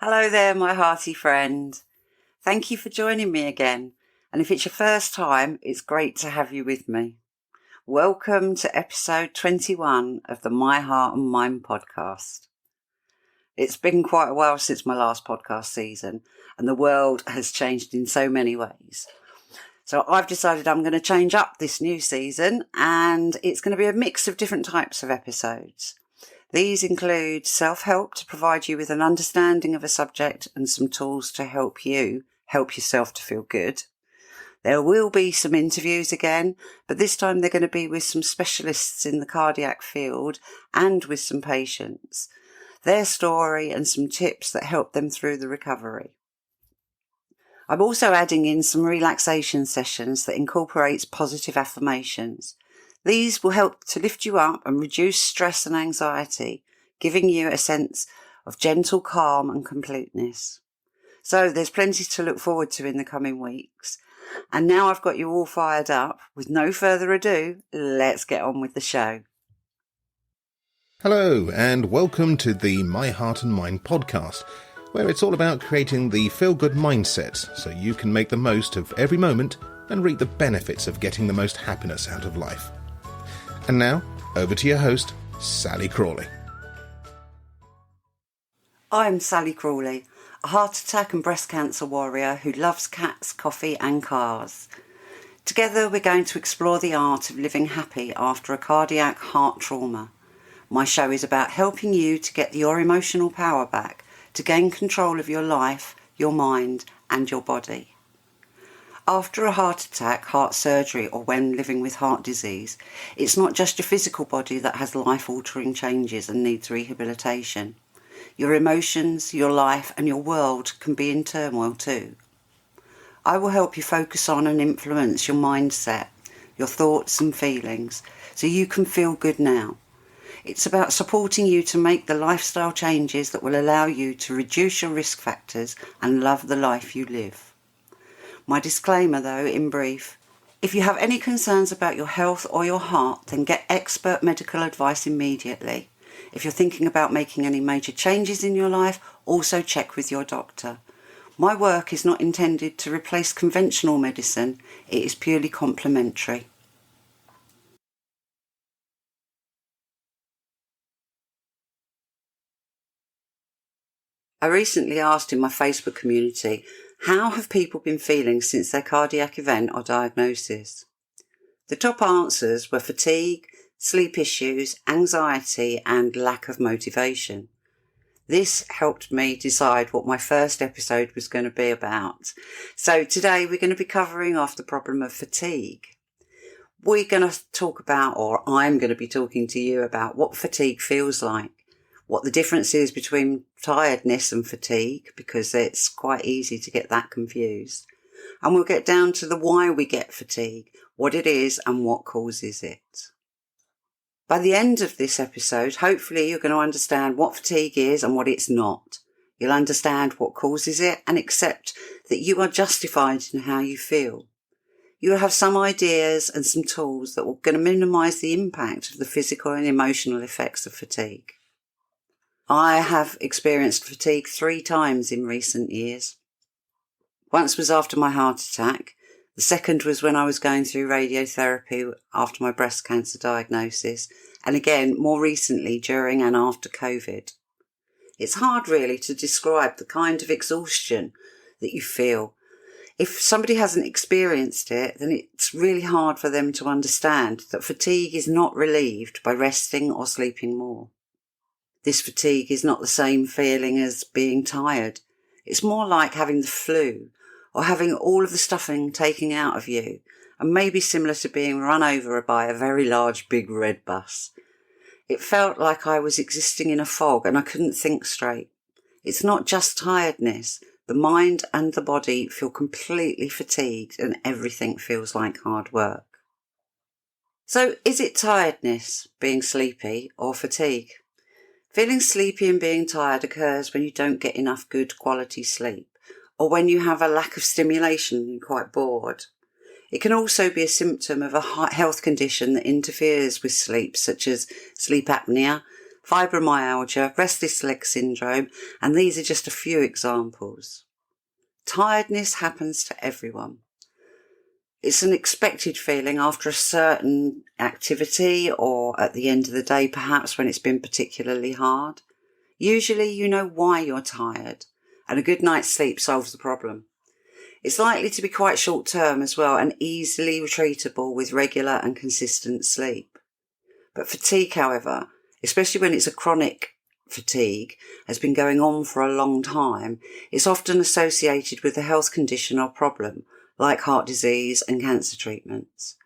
Hello there, my hearty friend. Thank you for joining me again. And if it's your first time, it's great to have you with me. Welcome to episode 21 of the My Heart and Mind podcast. It's been quite a while since my last podcast season, and the world has changed in so many ways. So I've decided I'm going to change up this new season, and it's going to be a mix of different types of episodes. These include self-help to provide you with an understanding of a subject and some tools to help you help yourself to feel good. There will be some interviews again, but this time they're going to be with some specialists in the cardiac field and with some patients, their story and some tips that help them through the recovery. I'm also adding in some relaxation sessions that incorporates positive affirmations. These will help to lift you up and reduce stress and anxiety, giving you a sense of gentle calm and completeness. So there's plenty to look forward to in the coming weeks. And now I've got you all fired up. With no further ado, let's get on with the show. Hello and welcome to the My Heart and Mind podcast, where it's all about creating the feel-good mindset so you can make the most of every moment and reap the benefits of getting the most happiness out of life. And now, over to your host, Sallie Crawley. I'm Sallie Crawley, a heart attack and breast cancer warrior who loves cats, coffee and cars. Together we're going to explore the art of living happy after a cardiac heart trauma. My show is about helping you to get your emotional power back, to gain control of your life, your mind and your body. After a heart attack, heart surgery, or when living with heart disease, it's not just your physical body that has life-altering changes and needs rehabilitation. Your emotions, your life and your world can be in turmoil too. I will help you focus on and influence your mindset, your thoughts and feelings, so you can feel good now. It's about supporting you to make the lifestyle changes that will allow you to reduce your risk factors and love the life you live. My disclaimer though, in brief, if you have any concerns about your health or your heart, then get expert medical advice immediately. If you're thinking about making any major changes in your life, also check with your doctor. My work is not intended to replace conventional medicine, it is purely complementary. I recently asked in my Facebook community, how have people been feeling since their cardiac event or diagnosis? The top answers were fatigue, sleep issues, anxiety and lack of motivation. This helped me decide what my first episode was going to be about. So today we're going to be covering off the problem of fatigue. We're going to talk about, or I'm going to be talking to you about what fatigue feels like, what the difference is between tiredness and fatigue, because it's quite easy to get that confused. And we'll get down to the why we get fatigue, what it is and what causes it. By the end of this episode, hopefully you're going to understand what fatigue is and what it's not. You'll understand what causes it and accept that you are justified in how you feel. You'll have some ideas and some tools that are going to minimise the impact of the physical and emotional effects of fatigue. I have experienced fatigue 3 times in recent years. Once was after my heart attack. The second was when I was going through radiotherapy after my breast cancer diagnosis. And again, more recently, during and after COVID. It's hard really to describe the kind of exhaustion that you feel. If somebody hasn't experienced it, then it's really hard for them to understand that fatigue is not relieved by resting or sleeping more. This fatigue is not the same feeling as being tired. It's more like having the flu or having all of the stuffing taken out of you, and maybe similar to being run over by a very large big red bus. It felt like I was existing in a fog and I couldn't think straight. It's not just tiredness. The mind and the body feel completely fatigued and everything feels like hard work. So is it tiredness, being sleepy, or fatigue? Feeling sleepy and being tired occurs when you don't get enough good quality sleep, or when you have a lack of stimulation and you're quite bored. It can also be a symptom of a health condition that interferes with sleep, such as sleep apnea, fibromyalgia, restless leg syndrome, and these are just a few examples. Tiredness happens to everyone. It's an expected feeling after a certain activity or at the end of the day, perhaps when it's been particularly hard. Usually you know why you're tired, and a good night's sleep solves the problem. It's likely to be quite short term as well and easily treatable with regular and consistent sleep. But fatigue, however, especially when it's a chronic fatigue, has been going on for a long time, it's often associated with a health condition or problem, like heart disease and cancer treatments.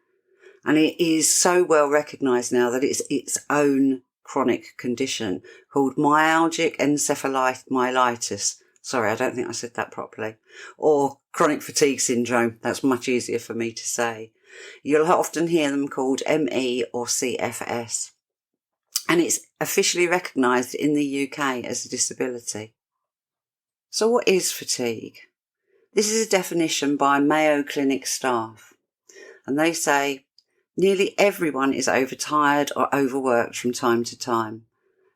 And it is so well recognised now that it's its own chronic condition called myalgic encephalomyelitis. Sorry, I don't think I said that properly. Or chronic fatigue syndrome. That's much easier for me to say. You'll often hear them called ME or CFS. And it's officially recognised in the UK as a disability. So what is fatigue? This is a definition by Mayo Clinic staff. And they say, nearly everyone is overtired or overworked from time to time.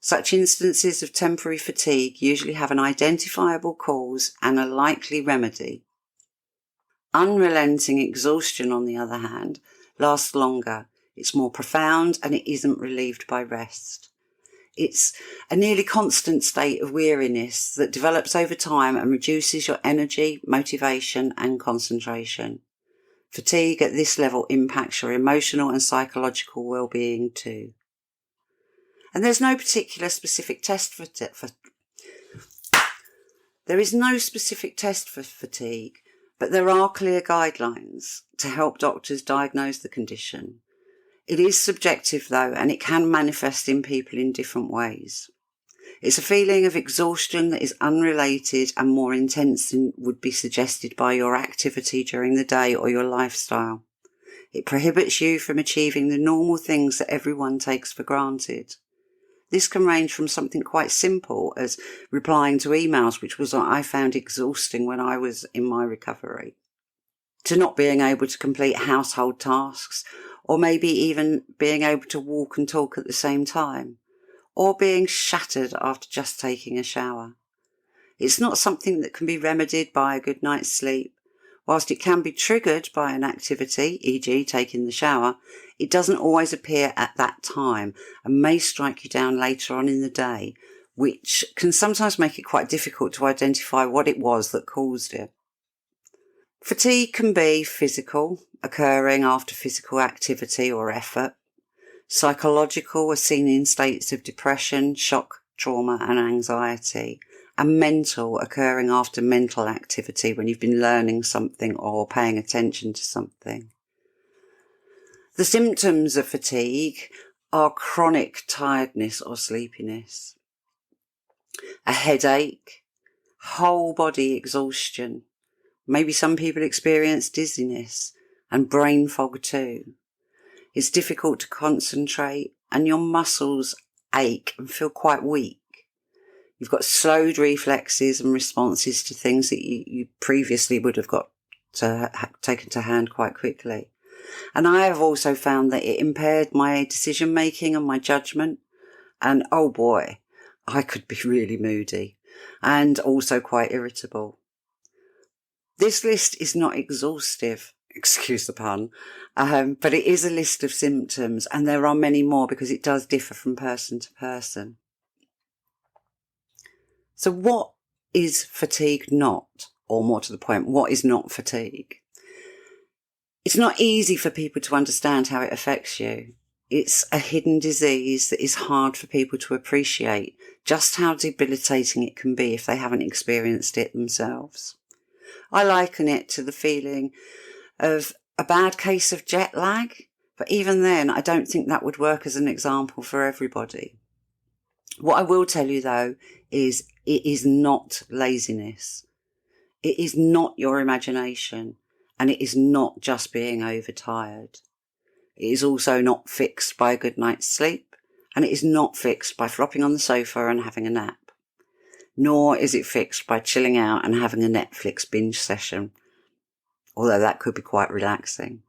Such instances of temporary fatigue usually have an identifiable cause and a likely remedy. Unrelenting exhaustion, on the other hand, lasts longer. It's more profound and it isn't relieved by rest. It's a nearly constant state of weariness that develops over time and reduces your energy, motivation and concentration. Fatigue at this level impacts your emotional and psychological well-being too. And there's no particular specific test There is no specific test for fatigue, but there are clear guidelines to help doctors diagnose the condition. It is subjective though, and it can manifest in people in different ways. It's a feeling of exhaustion that is unrelated and more intense than would be suggested by your activity during the day or your lifestyle. It prohibits you from achieving the normal things that everyone takes for granted. This can range from something quite simple as replying to emails, which was what I found exhausting when I was in my recovery, to not being able to complete household tasks, or maybe even being able to walk and talk at the same time, or being shattered after just taking a shower. It's not something that can be remedied by a good night's sleep. Whilst it can be triggered by an activity, e.g. taking the shower, it doesn't always appear at that time and may strike you down later on in the day, which can sometimes make it quite difficult to identify what it was that caused it. Fatigue can be physical, occurring after physical activity or effort. Psychological are seen in states of depression, shock, trauma and anxiety. And mental, occurring after mental activity when you've been learning something or paying attention to something. The symptoms of fatigue are chronic tiredness or sleepiness, a headache, whole body exhaustion. Maybe some people experience dizziness and brain fog too. It's difficult to concentrate and your muscles ache and feel quite weak. You've got slowed reflexes and responses to things that you previously would have got taken to hand quite quickly. And I have also found that it impaired my decision making and my judgment. And oh boy, I could be really moody and also quite irritable. This list is not exhaustive, excuse the pun, but it is a list of symptoms, and there are many more because it does differ from person to person. So what is fatigue not? Or more to the point, what is not fatigue? It's not easy for people to understand how it affects you. It's a hidden disease that is hard for people to appreciate just how debilitating it can be if they haven't experienced it themselves. I liken it to the feeling of a bad case of jet lag, but even then I don't think that would work as an example for everybody. What I will tell you though is it is not laziness. It is not your imagination, and it is not just being overtired. It is also not fixed by a good night's sleep, and it is not fixed by flopping on the sofa and having a nap. Nor is it fixed by chilling out and having a Netflix binge session, although that could be quite relaxing.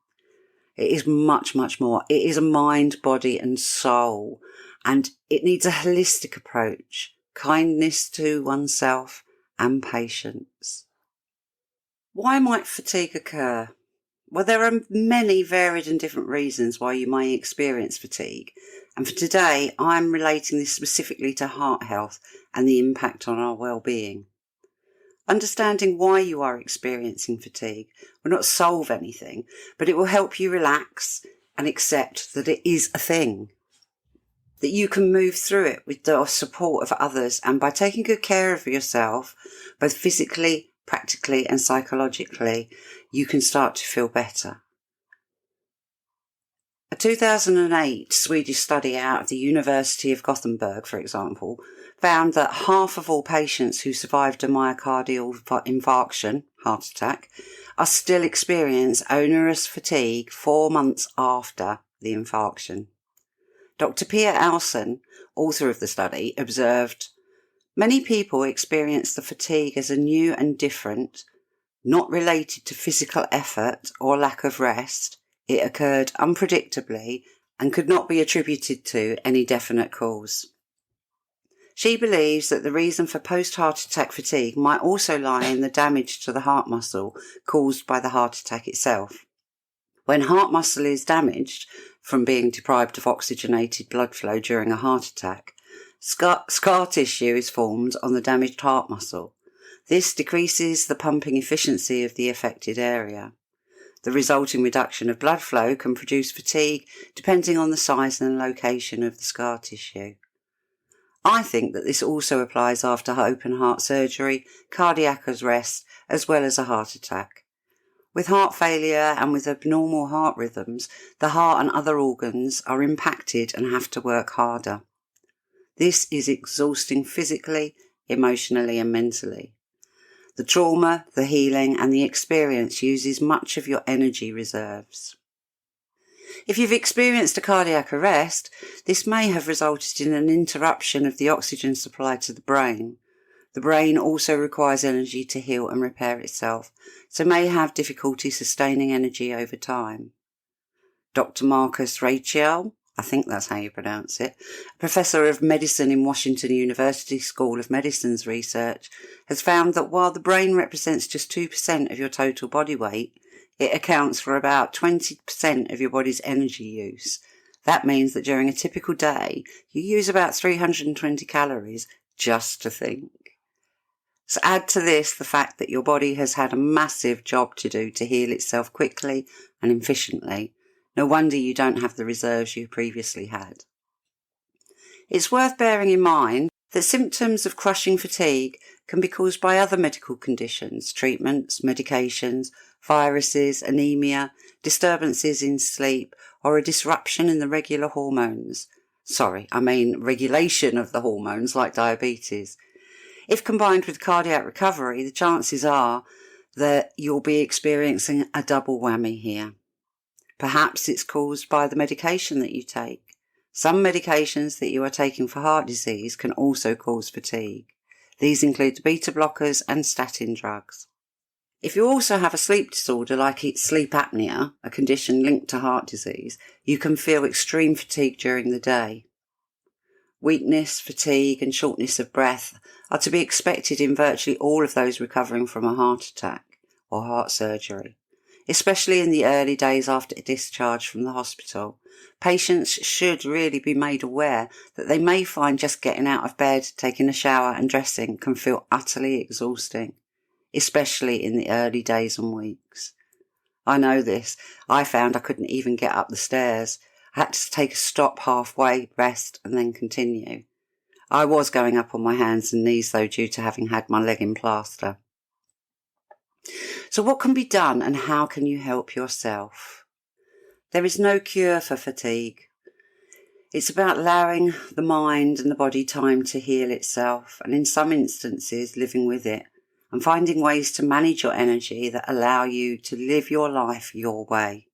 It is much, much more. It is a mind, body and soul, and it needs a holistic approach, kindness to oneself and patience. Why might fatigue occur? Well, there are many varied and different reasons why you may experience fatigue, and for today I'm relating this specifically to heart health and the impact on our well-being. Understanding why you are experiencing fatigue will not solve anything, but it will help you relax and accept that it is a thing, that you can move through it with the support of others, and by taking good care of yourself, both physically, practically and psychologically, you can start to feel better. A 2008 Swedish study out of the University of Gothenburg, for example, found that half of all patients who survived a myocardial infarction, heart attack, are still experience onerous fatigue 4 months after the infarction. Dr. Pia Alsen, author of the study, observed, "Many people experience the fatigue as a new and different, not related to physical effort or lack of rest. It occurred unpredictably and could not be attributed to any definite cause." She believes that the reason for post-heart attack fatigue might also lie in the damage to the heart muscle caused by the heart attack itself. When heart muscle is damaged from being deprived of oxygenated blood flow during a heart attack, scar tissue is formed on the damaged heart muscle. This decreases the pumping efficiency of the affected area. The resulting reduction of blood flow can produce fatigue depending on the size and location of the scar tissue. I think that this also applies after open heart surgery, cardiac arrest, as well as a heart attack. With heart failure and with abnormal heart rhythms, the heart and other organs are impacted and have to work harder. This is exhausting physically, emotionally and mentally. The trauma, the healing and the experience uses much of your energy reserves. If you've experienced a cardiac arrest, this may have resulted in an interruption of the oxygen supply to the brain. The brain also requires energy to heal and repair itself, so may have difficulty sustaining energy over time. Dr. Marcus Rachel, I think that's how you pronounce it, professor of medicine in Washington University School of Medicine's research, has found that while the brain represents just 2% of your total body weight, it accounts for about 20% of your body's energy use. That means that during a typical day, you use about 320 calories just to think. So add to this the fact that your body has had a massive job to do to heal itself quickly and efficiently. No wonder you don't have the reserves you previously had. It's worth bearing in mind that symptoms of crushing fatigue can be caused by other medical conditions, treatments, medications, viruses, anemia, disturbances in sleep, or a disruption in the regulation of the hormones like diabetes. If combined with cardiac recovery, the chances are that you'll be experiencing a double whammy here. Perhaps it's caused by the medication that you take. Some medications that you are taking for heart disease can also cause fatigue. These include beta blockers and statin drugs. If you also have a sleep disorder like sleep apnea, a condition linked to heart disease, you can feel extreme fatigue during the day. Weakness, fatigue and shortness of breath are to be expected in virtually all of those recovering from a heart attack or heart surgery. Especially in the early days after discharge from the hospital, patients should really be made aware that they may find just getting out of bed, taking a shower and dressing can feel utterly exhausting, especially in the early days and weeks. I know this. I found I couldn't even get up the stairs. I had to take a stop halfway, rest and then continue. I was going up on my hands and knees though due to having had my leg in plaster. So what can be done and how can you help yourself? There is no cure for fatigue. It's about allowing the mind and the body time to heal itself, and in some instances living with it and finding ways to manage your energy that allow you to live your life your way.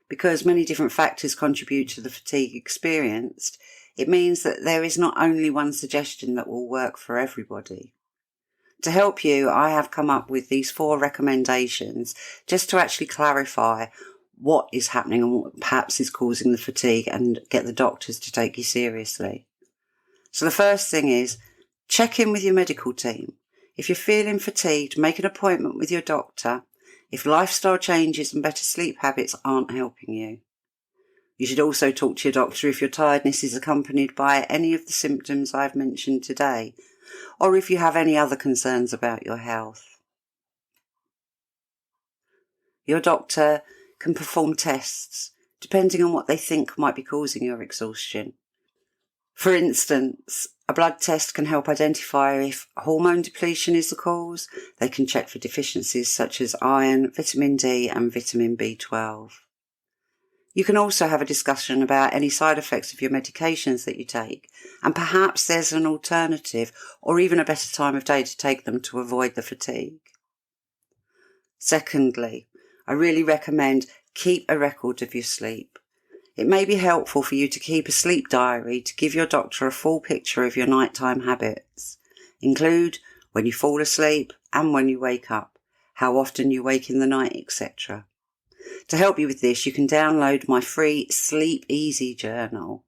Because many different factors contribute to the fatigue experienced, it means that there is not only one suggestion that will work for everybody. To help you, I have come up with these 4 recommendations just to actually clarify what is happening and what perhaps is causing the fatigue, and get the doctors to take you seriously. So the first thing is check in with your medical team. If you're feeling fatigued, make an appointment with your doctor if lifestyle changes and better sleep habits aren't helping you. You should also talk to your doctor if your tiredness is accompanied by any of the symptoms I've mentioned today, or if you have any other concerns about your health. Your doctor can perform tests depending on what they think might be causing your exhaustion. For instance, a blood test can help identify if hormone depletion is the cause. They can check for deficiencies such as iron, vitamin D and vitamin B12. You can also have a discussion about any side effects of your medications that you take, and perhaps there's an alternative or even a better time of day to take them to avoid the fatigue. Secondly, I really recommend keep a record of your sleep. It may be helpful for you to keep a sleep diary to give your doctor a full picture of your nighttime habits. Include when you fall asleep and when you wake up, how often you wake in the night, etc. To help you with this, you can download my free Sleep Easy journal,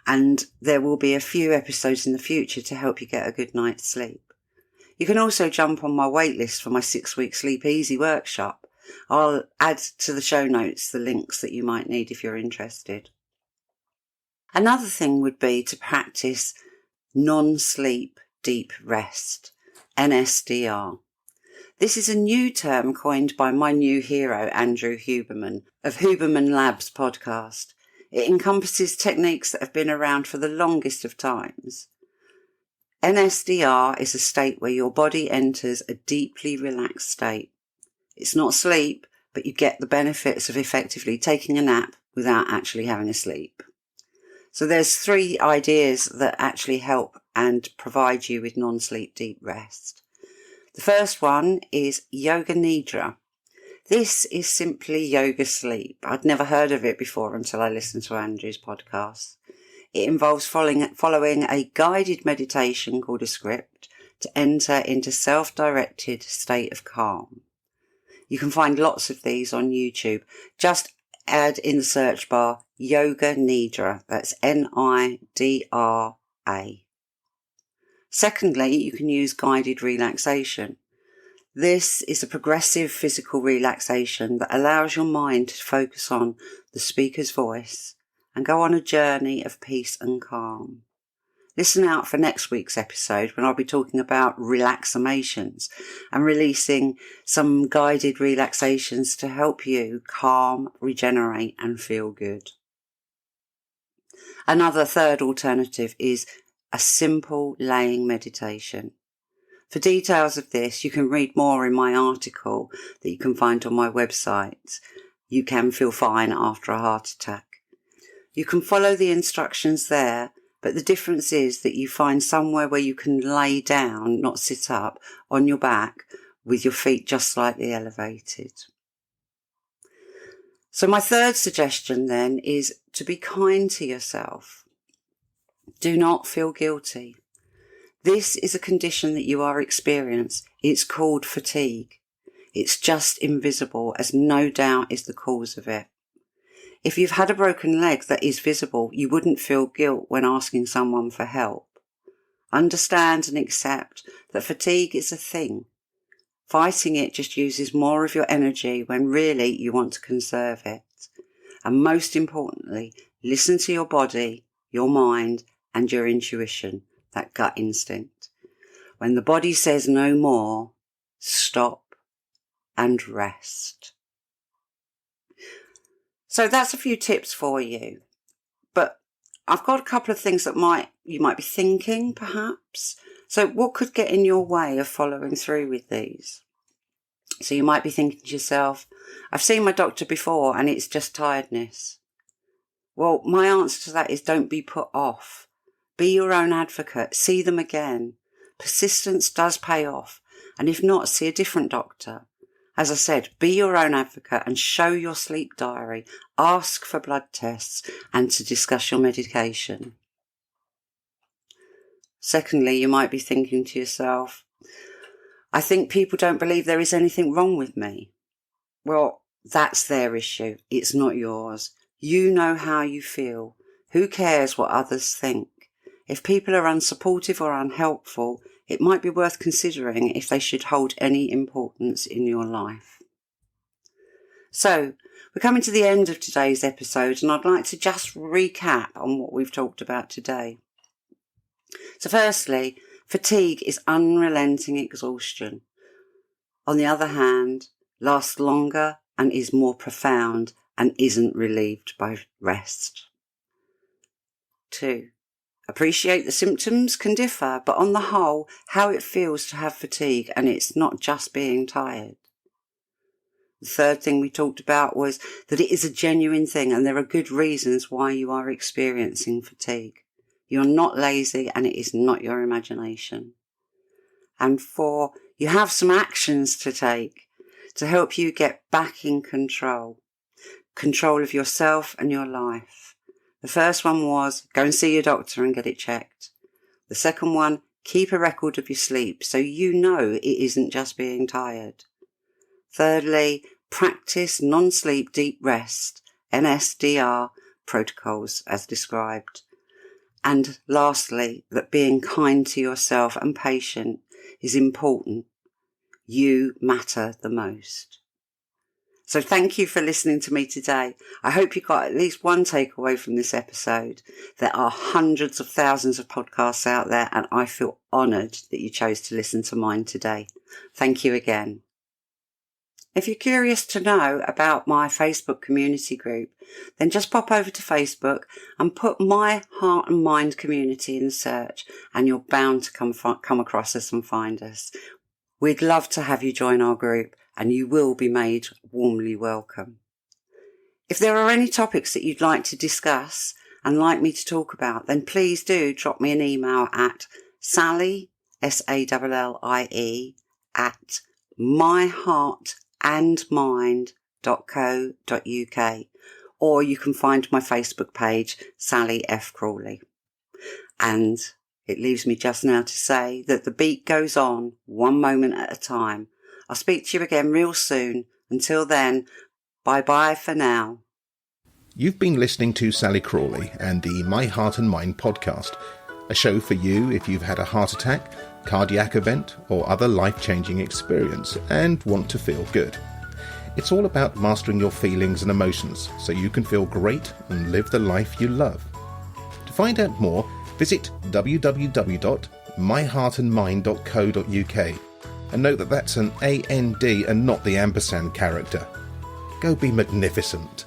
and there will be a few episodes in the future to help you get a good night's sleep. You can also jump on my waitlist for my 6-week Sleep Easy workshop. I'll add to the show notes the links that you might need if you're interested. Another thing would be to practice non-sleep deep rest, NSDR. This is a new term coined by my new hero, Andrew Huberman, of Huberman Labs podcast. It encompasses techniques that have been around for the longest of times. NSDR is a state where your body enters a deeply relaxed state. It's not sleep, but you get the benefits of effectively taking a nap without actually having a sleep. So there's 3 ideas that actually help and provide you with non-sleep deep rest. The first one is Yoga Nidra. This is simply yoga sleep. I'd never heard of it before until I listened to Andrew's podcast. It involves following a guided meditation called a script to enter into self-directed state of calm. You can find lots of these on YouTube. Just add in the search bar Yoga Nidra. That's Nidra. Secondly, you can use guided relaxation. This is a progressive physical relaxation that allows your mind to focus on the speaker's voice and go on a journey of peace and calm. Listen out for next week's episode when I'll be talking about relaxamations and releasing some guided relaxations to help you calm, regenerate and feel good. Another third alternative is a simple laying meditation. For details of this, you can read more in my article that you can find on my website. You can feel fine after a heart attack. You can follow the instructions there, but the difference is that you find somewhere where you can lay down, not sit up, on your back with your feet just slightly elevated. So my third suggestion then is to be kind to yourself. Do not feel guilty. This is a condition that you are experiencing. It's called fatigue. It's just invisible, as no doubt is the cause of it. If you've had a broken leg that is visible, you wouldn't feel guilt when asking someone for help. Understand and accept that fatigue is a thing. Fighting it just uses more of your energy when really you want to conserve it. And most importantly, listen to your body, your mind, and your intuition, that gut instinct. When the body says no more, stop and rest. So that's a few tips for you. But I've got a couple of things that you might be thinking, perhaps. So what could get in your way of following through with these? So you might be thinking to yourself, I've seen my doctor before and it's just tiredness. Well, my answer to that is don't be put off. Be your own advocate. See them again. Persistence does pay off. And if not, see a different doctor. As I said, be your own advocate and show your sleep diary. Ask for blood tests and to discuss your medication. Secondly, you might be thinking to yourself, I think people don't believe there is anything wrong with me. Well, That's their issue. It's not yours. You know how you feel. Who cares what others think? If people are unsupportive or unhelpful, it might be worth considering if they should hold any importance in your life. So, we're coming to the end of today's episode, and I'd like to just recap on what we've talked about today. So firstly, fatigue is unrelenting exhaustion. On the other hand, lasts longer and is more profound and isn't relieved by rest. 2. Appreciate the symptoms can differ, but on the whole, how it feels to have fatigue, and it's not just being tired. The third thing we talked about was that it is a genuine thing and there are good reasons why you are experiencing fatigue. You're not lazy and it is not your imagination. And 4, you have some actions to take to help you get back in control of yourself and your life. The first one was go and see your doctor and get it checked. The second one, keep a record of your sleep so you know it isn't just being tired. Thirdly, practice non-sleep deep rest, NSDR protocols as described. And lastly, that being kind to yourself and patient is important. You matter the most. So thank you for listening to me today. I hope you got at least one takeaway from this episode. There are hundreds of thousands of podcasts out there, and I feel honoured that you chose to listen to mine today. Thank you again. If you're curious to know about my Facebook community group, then just pop over to Facebook and put My Heart and Mind Community in search, and you're bound to come across us and find us. We'd love to have you join our group, and you will be made warmly welcome. If there are any topics that you'd like to discuss and like me to talk about, then please do drop me an email at Sallie, SALLIE, at myheartandmind.co.uk, or you can find my Facebook page, Sallie F. Crawley. And it leaves me just now to say that the beat goes on, one moment at a time. I'll speak to you again real soon. Until then, bye-bye for now. You've been listening to Sallie Crawley and the My Heart and Mind podcast, a show for you if you've had a heart attack, cardiac event, or other life-changing experience and want to feel good. It's all about mastering your feelings and emotions so you can feel great and live the life you love. To find out more, visit www.myheartandmind.co.uk and note that that's an AND and not the ampersand character. Go be magnificent.